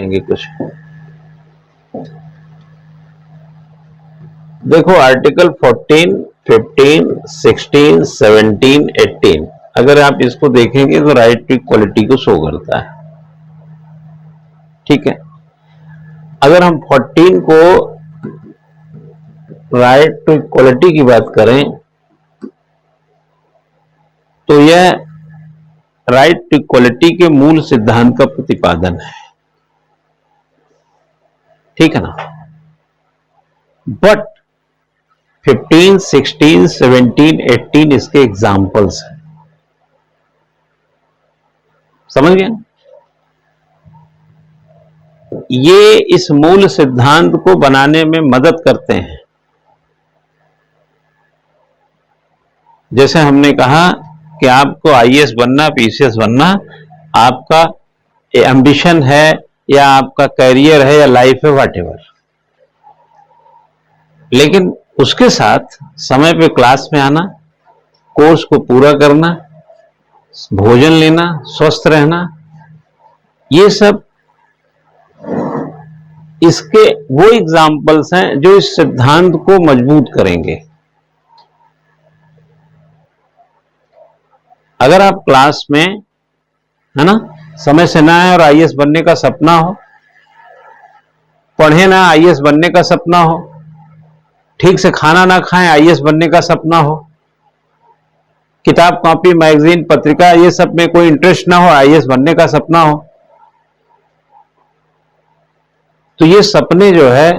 देखेंगे कुछ। देखो आर्टिकल 14, 15, 16, 17, 18 अगर आप इसको देखेंगे तो राइट टू इक्वलिटी को शो करता है। ठीक है, अगर हम 14 को राइट टू इक्वलिटी की बात करें तो यह राइट टू इक्वलिटी के मूल सिद्धांत का प्रतिपादन है। ठीक है ना। बट 15, 16, 17, 18 इसके एग्जाम्पल्स हैं। समझ गए? ये इस मूल सिद्धांत को बनाने में मदद करते हैं। जैसे हमने कहा कि आपको आईएएस बनना, पीसीएस बनना आपका एम्बिशन है या आपका करियर है या लाइफ है, व्हाटएवर, लेकिन उसके साथ समय पे क्लास में आना, कोर्स को पूरा करना, भोजन लेना, स्वस्थ रहना, ये सब इसके वो एग्जाम्पल्स हैं जो इस सिद्धांत को मजबूत करेंगे। अगर आप क्लास में, है ना, समय से ना आए और आईएएस बनने का सपना हो, पढ़े ना आईएएस बनने का सपना हो, ठीक से खाना ना खाएं आईएएस बनने का सपना हो, किताब कॉपी मैगजीन पत्रिका ये सब में कोई इंटरेस्ट ना हो, आईएएस बनने का सपना हो, तो ये सपने जो है,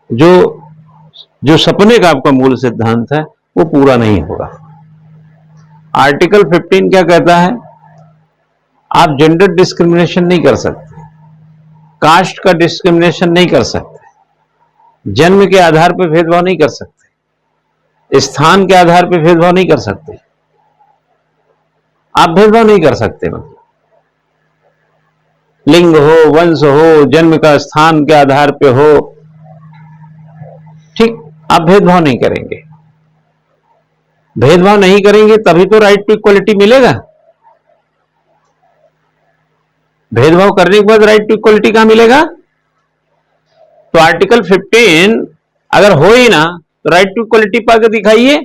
जो सपने का आपका मूल सिद्धांत है वो पूरा नहीं होगा। आर्टिकल 15 क्या कहता है? आप जेंडर डिस्क्रिमिनेशन नहीं कर सकते, कास्ट का डिस्क्रिमिनेशन नहीं कर सकते, जन्म के आधार पर भेदभाव नहीं कर सकते, स्थान के आधार पर भेदभाव नहीं कर सकते, आप भेदभाव नहीं कर सकते। मतलब लिंग हो, वंश हो, जन्म का स्थान के आधार पे हो, ठीक, आप भेदभाव नहीं करेंगे। भेदभाव नहीं करेंगे तभी तो राइट टू इक्वलिटी मिलेगा। भेदभाव करने के बाद राइट टू इक्वलिटी कहां मिलेगा? तो आर्टिकल 15 अगर हो ही ना तो राइट टू इक्वलिटी पाकर दिखाइए।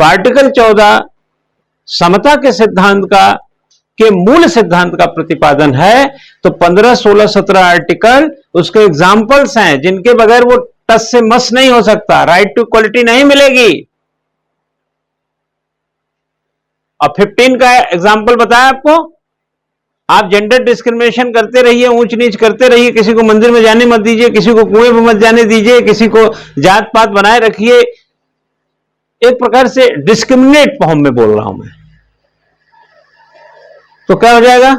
तो आर्टिकल 14 समता के सिद्धांत के मूल सिद्धांत का प्रतिपादन है। तो 15, 16, 17 आर्टिकल उसके एग्जाम्पल्स हैं जिनके बगैर वो टस से मस नहीं हो सकता, राइट टू इक्वलिटी नहीं मिलेगी। और 15 का एग्जाम्पल बताया आपको, आप जेंडर डिस्क्रिमिनेशन करते रहिए, ऊंच नीच करते रहिए, किसी को मंदिर में जाने मत दीजिए, किसी को कुएं में मत जाने दीजिए, किसी को जात पात बनाए रखिए, एक प्रकार से डिस्क्रिमिनेट फॉर्म में बोल रहा हूं मैं, तो क्या हो जाएगा?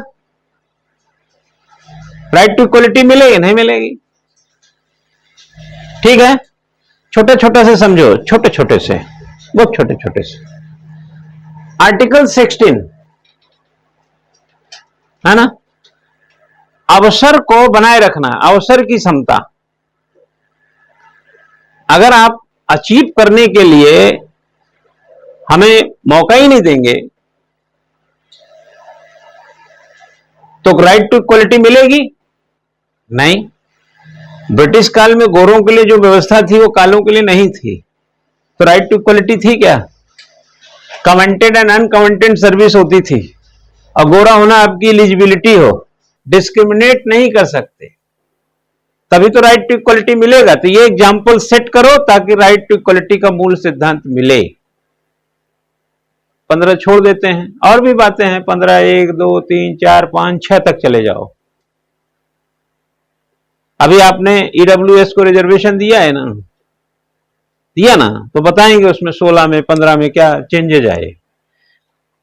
राइट टू इक्वलिटी मिलेगी? नहीं मिलेगी। ठीक है, छोटे छोटे से समझो, छोटे छोटे से, बहुत छोटे छोटे से। आर्टिकल 16 है ना, अवसर को बनाए रखना, अवसर की समता। अगर आप अचीव करने के लिए हमें मौका ही नहीं देंगे तो राइट टू इक्वलिटी मिलेगी? नहीं। ब्रिटिश काल में गोरों के लिए जो व्यवस्था थी वो कालों के लिए नहीं थी, तो राइट टू इक्वलिटी थी क्या? कमेंटेड एंड अनकमेंटेड सर्विस होती थी, और गोरा होना आपकी एलिजिबिलिटी हो, डिस्क्रिमिनेट नहीं कर सकते, तभी तो राइट टू इक्वलिटी मिलेगा। तो ये एग्जाम्पल सेट करो ताकि राइट टू इक्वलिटी का मूल सिद्धांत मिले। 15 छोड़ देते हैं, और भी बातें हैं, 15, 1, 2, 3, 4, 5, 6 तक चले जाओ। अभी आपने ईडब्ल्यूएस को रिजर्वेशन दिया है ना, दिया ना, तो बताएंगे उसमें 16 में 15 में क्या चेंजेज आए।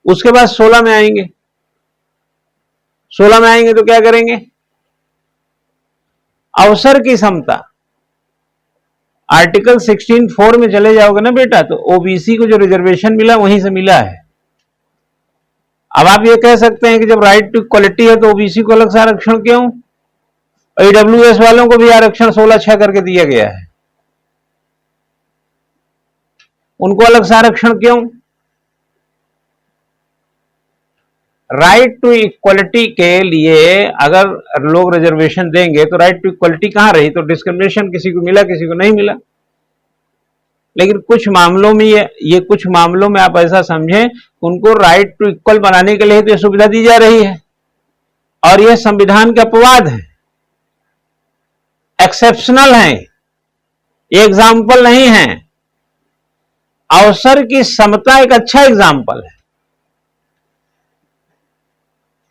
उसके बाद 16 में आएंगे, 16 में आएंगे तो क्या करेंगे? अवसर की समता। आर्टिकल 16(4) में चले जाओगे ना बेटा, तो ओबीसी को जो रिजर्वेशन मिला वहीं से मिला है। अब आप ये कह सकते हैं कि जब राइट टू इक्वलिटी है तो ओबीसी को अलग से आरक्षण क्यों? ईडब्ल्यूएस वालों को भी आरक्षण 16(6) करके दिया गया है, उनको अलग से आरक्षण क्यों? राइट टू इक्वलिटी के लिए अगर लोग रिजर्वेशन देंगे तो राइट टू इक्वलिटी कहां रही? तो डिस्क्रिमिनेशन किसी को मिला, किसी को नहीं मिला। लेकिन कुछ मामलों में ये कुछ मामलों में आप ऐसा समझें, उनको राइट टू इक्वल बनाने के लिए तो ये सुविधा दी जा रही है, और यह संविधान का अपवाद है, एक्सेप्शनल है, एग्जाम्पल नहीं है। अवसर की समता एक अच्छा एग्जाम्पल है।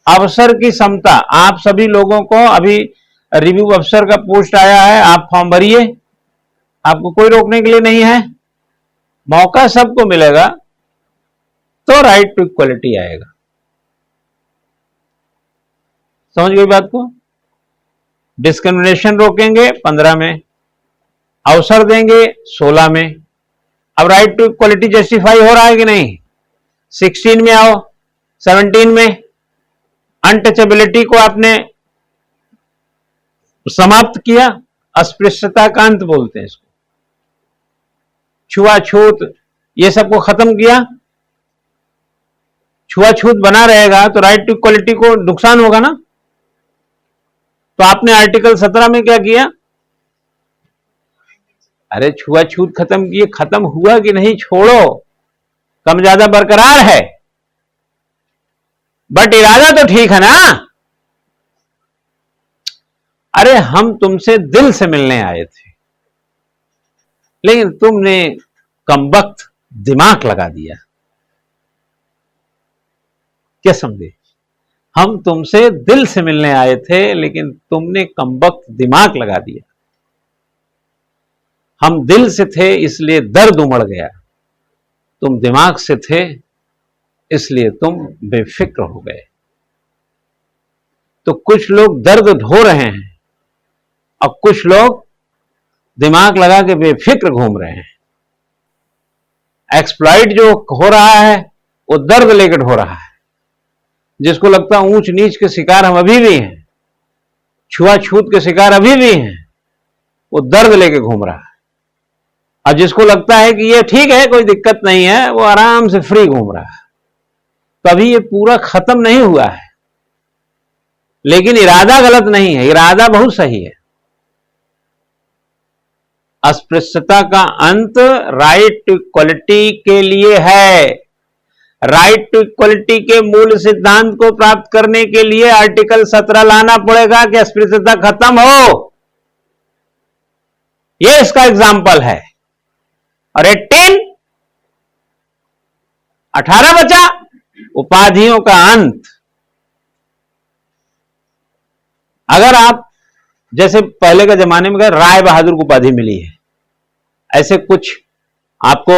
अवसर की समता, आप सभी लोगों को अभी रिव्यू अफसर का पोस्ट आया है, आप फॉर्म भरिए, आपको कोई रोकने के लिए नहीं है, मौका सबको मिलेगा तो राइट टू इक्वलिटी आएगा। समझ गई बात को? डिस्क्रिमिनेशन रोकेंगे 15 में, अवसर देंगे 16 में। अब राइट टू इक्वलिटी जस्टिफाई हो रहा है कि नहीं? 16 में आओ, 17 में अनटचेबिलिटी को आपने समाप्त किया, अस्पृश्यता का अंत बोलते हैं इसको, छुआछूत ये सबको खत्म किया। छुआछूत बना रहेगा तो राइट टू इक्वलिटी को नुकसान होगा ना। तो आपने आर्टिकल 17 में क्या किया? अरे छुआछूत खत्म किए, खत्म हुआ कि नहीं छोड़ो, कम ज्यादा बरकरार है, बट इरादा तो ठीक है ना। अरे हम तुमसे दिल से मिलने आए थे, लेकिन तुमने कमबख्त दिमाग लगा दिया। क्या समझे? हम तुमसे दिल से मिलने आए थे, लेकिन तुमने कमबख्त दिमाग लगा दिया। हम दिल से थे इसलिए दर्द उमड़ गया, तुम दिमाग से थे इसलिए तुम बेफिक्र हो गए। तो कुछ लोग दर्द ढो रहे हैं और कुछ लोग दिमाग लगा के बेफिक्र घूम रहे हैं। एक्सप्लॉइट जो हो रहा है वो दर्द लेकर हो रहा है, जिसको लगता है ऊंच नीच के शिकार हम अभी भी हैं, छुआछूत के शिकार अभी भी हैं, वो दर्द लेके घूम रहा है। और जिसको लगता है कि ये ठीक है, कोई दिक्कत नहीं है, वो आराम से फ्री घूम रहा है। तो अभी ये पूरा खत्म नहीं हुआ है, लेकिन इरादा गलत नहीं है, इरादा बहुत सही है। अस्पृश्यता का अंत राइट टू इक्वलिटी के लिए है। राइट टू इक्वलिटी के मूल सिद्धांत को प्राप्त करने के लिए आर्टिकल 17 लाना पड़ेगा कि अस्पृश्यता खत्म हो। यह इसका एग्जाम्पल है। और 18 बचा उपाधियों का अंत। अगर आप जैसे पहले के जमाने में राय बहादुर को उपाधि मिली है, ऐसे कुछ आपको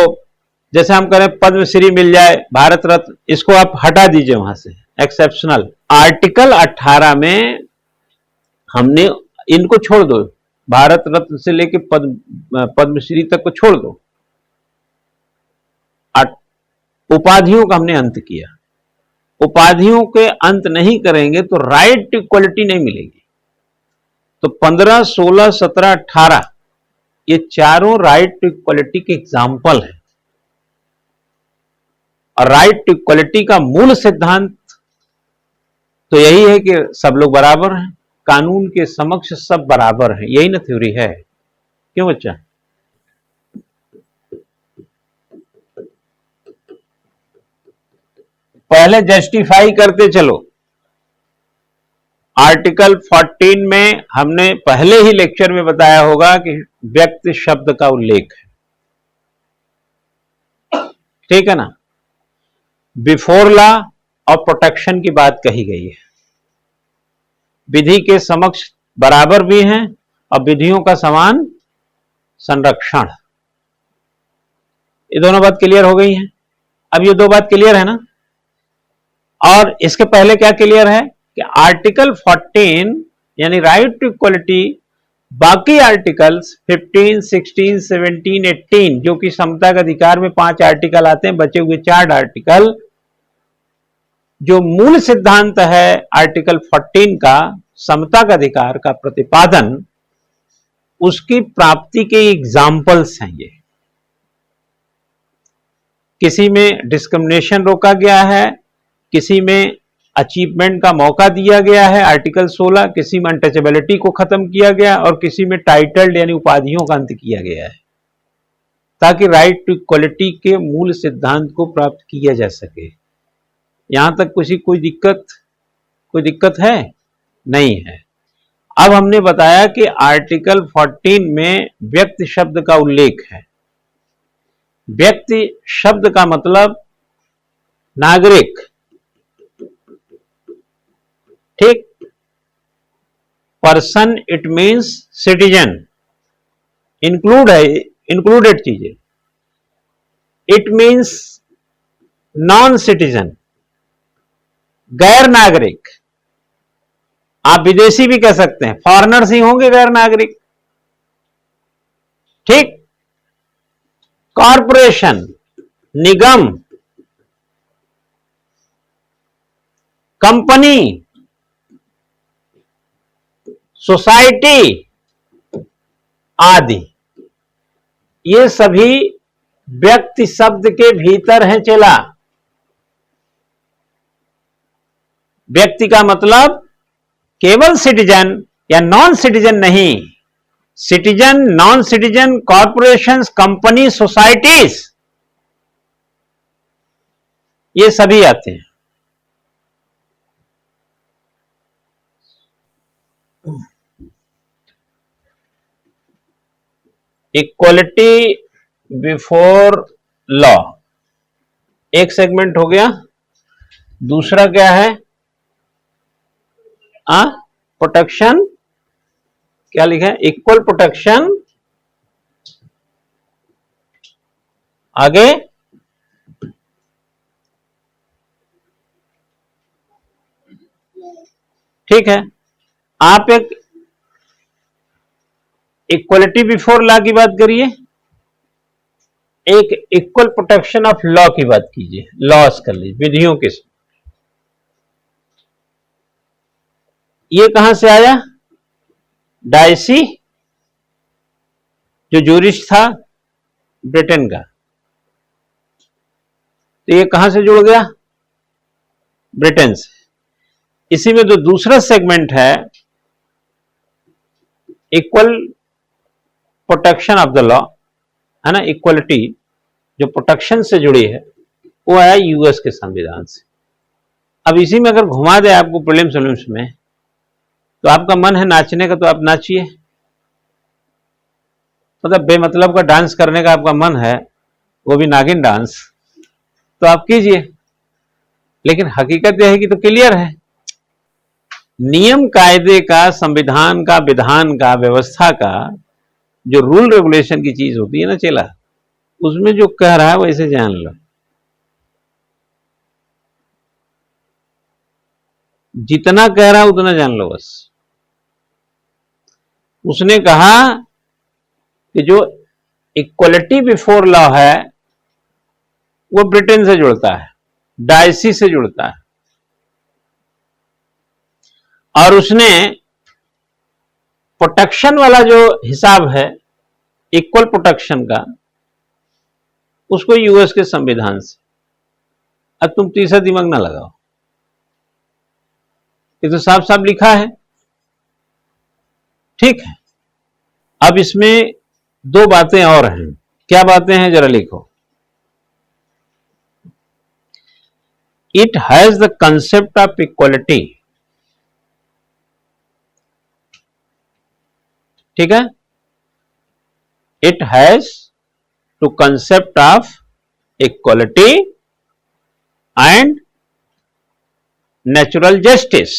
जैसे हम करें पद्मश्री मिल जाए, भारत रत्न, इसको आप हटा दीजिए वहां से, एक्सेप्शनल। आर्टिकल 18 में हमने इनको छोड़ दो, भारत रत्न से लेके पद्मश्री तक को छोड़ दो, उपाधियों का हमने अंत किया। उपाधियों के अंत नहीं करेंगे तो राइट टू इक्वलिटी नहीं मिलेगी। तो 15, 16, 17, 18 ये चारों राइट टू इक्वलिटी के एग्जाम्पल हैं। और राइट टू इक्वलिटी का मूल सिद्धांत तो यही है कि सब लोग बराबर हैं, कानून के समक्ष सब बराबर हैं। यही ना थ्योरी है, क्यों बच्चा? पहले जस्टिफाई करते चलो। आर्टिकल 14 में हमने पहले ही लेक्चर में बताया होगा कि व्यक्ति शब्द का उल्लेख है, ठीक है ना। बिफोर लॉ और प्रोटेक्शन की बात कही गई है। विधि के समक्ष बराबर भी हैं और विधियों का समान संरक्षण। ये दोनों बात क्लियर हो गई है। अब ये दो बात क्लियर है ना। और इसके पहले क्या क्लियर है कि आर्टिकल 14 यानी राइट टू इक्वलिटी, बाकी आर्टिकल्स 15, 16, 17, 18 जो कि समता का अधिकार में 5 आर्टिकल आते हैं, बचे हुए 4 आर्टिकल, जो मूल सिद्धांत है आर्टिकल 14 का, समता का अधिकार का प्रतिपादन, उसकी प्राप्ति के एग्जाम्पल्स हैं ये। किसी में डिस्क्रिमिनेशन रोका गया है, किसी में अचीवमेंट का मौका दिया गया है आर्टिकल 16, किसी में अनटचेबिलिटी को खत्म किया गया और किसी में टाइटल्ड यानी उपाधियों का अंत किया गया है, ताकि राइट टू इक्वलिटी के मूल सिद्धांत को प्राप्त किया जा सके। यहां तक कोई दिक्कत है? नहीं है। अब हमने बताया कि आर्टिकल 14 में व्यक्ति शब्द का उल्लेख है। व्यक्ति शब्द का मतलब नागरिक, ठीक। Person it means citizen, included चीजें। इट मीन्स नॉन सिटीजन, गैर नागरिक। आप विदेशी भी कह सकते हैं, फॉरेनर्स ही होंगे गैर नागरिक, ठीक। कॉरपोरेशन, निगम, कंपनी, सोसाइटी आदि, ये सभी व्यक्ति शब्द के भीतर हैं। चला, व्यक्ति का मतलब केवल सिटीजन या नॉन सिटीजन नहीं, citizen, non citizen, corporations, company, societies, ये सभी आते हैं। इक्वलिटी बिफोर लॉ एक सेगमेंट हो गया। दूसरा क्या है? प्रोटेक्शन, क्या लिखा है? Equal protection. आगे ठीक है। आप एक इक्वलिटी बिफोर लॉ की बात करिए, एक इक्वल प्रोटेक्शन ऑफ लॉ की बात कीजिए। लॉस कर लीजिए, विधियों के साथ। ये कहां से आया? डायसी, जो जूरिस्ट था ब्रिटेन का, तो ये कहां से जुड़ गया? ब्रिटेन से। इसी में जो दूसरा सेगमेंट है, equal protection of the law, है ना, इक्वलिटी जो प्रोटेक्शन से जुड़ी है, वो आया यूएस के संविधान से। अब इसी में अगर घुमा दे आपको प्रीलिम्स में, तो आपका मन है नाचने का, तो आप नाचिए। मतलब बेमतलब का डांस करने का आपका मन है, वो भी नागिन डांस, तो आप कीजिए। लेकिन हकीकत यह है कि तो क्लियर है, नियम कायदे का, संविधान का, विधान का, व्यवस्था का जो रूल रेगुलेशन की चीज होती है ना चेला, उसमें जो कह रहा है वैसे जान लो। जितना कह रहा है उतना जान लो बस। उसने कहा कि जो इक्वलिटी बिफोर लॉ है वो ब्रिटेन से जुड़ता है, डायसी से जुड़ता है, और उसने प्रोटेक्शन वाला जो हिसाब है इक्वल प्रोटेक्शन का, उसको यूएस के संविधान से। अब तुम तीसरा दिमाग ना लगाओ, ये तो साफ साफ लिखा है, ठीक है। अब इसमें दो बातें और हैं। क्या बातें हैं जरा लिखो। It has the concept of equality, ठीक है। It has to concept of equality and natural justice.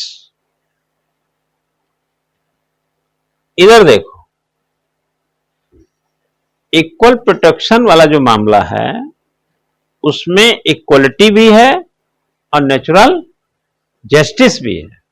इधर देखो, इक्वल प्रोटेक्शन वाला जो मामला है उसमें इक्वलिटी भी है और नेचुरल जस्टिस भी है।